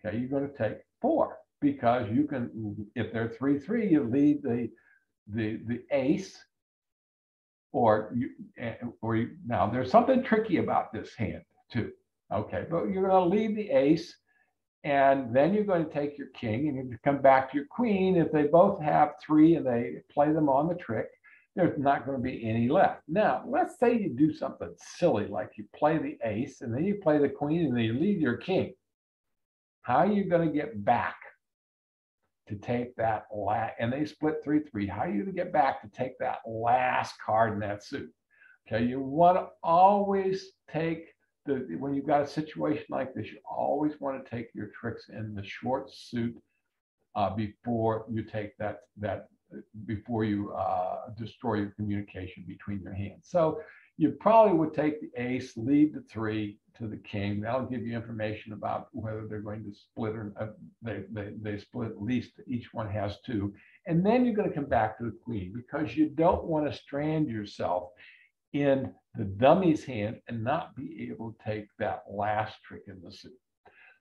Okay, you're going to take 4 because you can, if they're 3-3, you lead the ace. Now there's something tricky about this hand too. Okay, but you're going to lead the ace, and then you're going to take your king, and you come back to your queen. If they both have 3 and they play them on the trick, there's not going to be any left. Now, let's say you do something silly like you play the ace, and then you play the queen, and then you lead your king. How are you going to get back to take that last, and they split 3-3. How are you going to get back to take that last card in that suit? Okay, you want to always take when you've got a situation like this, you always want to take your tricks in the short suit before you take before you destroy your communication between your hands. So you probably would take the ace, lead the 3 to the king. That'll give you information about whether they're going to split or they split at least each one has 2. And then you're going to come back to the queen because you don't want to strand yourself in the dummy's hand and not be able to take that last trick in the suit.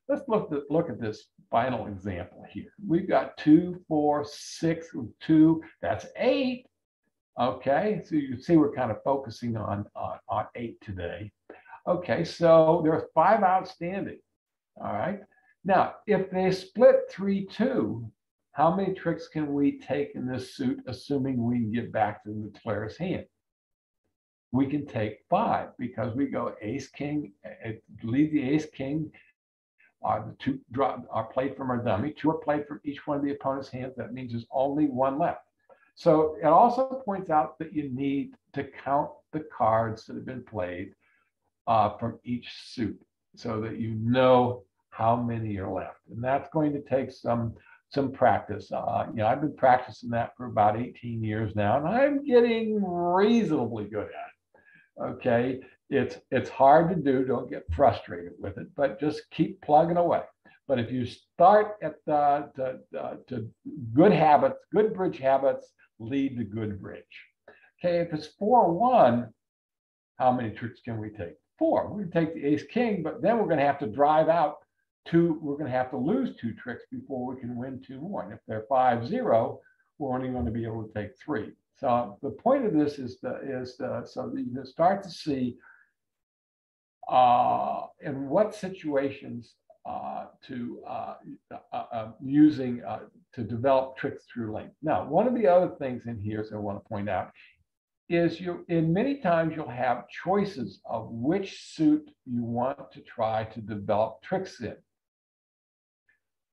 Let's look at this final example here. We've got 2, 4, 6, 2. That's 8. Okay, so you can see we're kind of focusing on 8 today. Okay, so there are 5 outstanding. All right. Now, if they split 3-2, how many tricks can we take in this suit, assuming we can get back to the player's hand? We can take 5 because we go ace king, lead the ace king. The 2 are played from our dummy. 2 are played from each one of the opponent's hands. That means there's only 1 left. So it also points out that you need to count the cards that have been played from each suit so that you know how many are left. And that's going to take some practice. I've been practicing that for about 18 years now, and I'm getting reasonably good at it. Okay, it's hard to do. Don't get frustrated with it, but just keep plugging away. But if you start at to good habits, good bridge habits lead to good bridge. Okay, if it's 4-1, how many tricks can we take? 4. We're going to take the ace king, but then we're going to have to drive out 2. We're going to have to lose 2 tricks before we can win 2 more. And if they're 5-0, we're only going to be able to take 3. So the point of this is so that you can start to see in what situations using to develop tricks through length. Now, one of the other things in here that I want to point out is in many times you'll have choices of which suit you want to try to develop tricks in.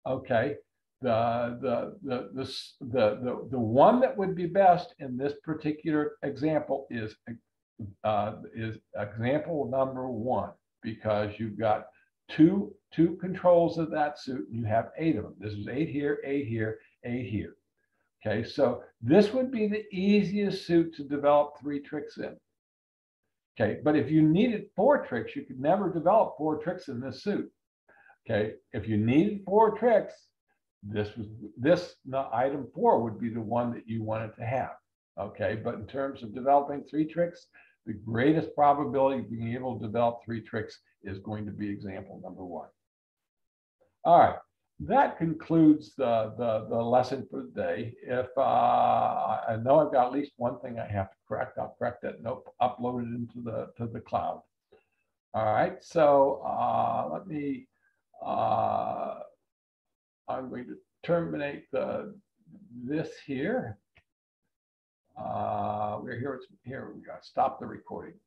Okay, the one that would be best in this particular example is example number 1, because you've got two controls of that suit. And you have 8 of them. This is 8 here, 8 here, 8 here. Okay, so this would be the easiest suit to develop 3 tricks in. Okay, but if you needed 4 tricks, you could never develop 4 tricks in this suit. Okay, if you needed 4 tricks, item 4 would be the one that you wanted to have. Okay, but in terms of developing 3 tricks, the greatest probability of being able to develop 3 tricks is going to be example number 1. All right. That concludes the lesson for the day. If I know I've got at least one thing I have to correct, I'll correct that. Nope, upload it into the cloud. All right, so let me. I'm going to terminate this here. We're here. Here we go. Stop the recording.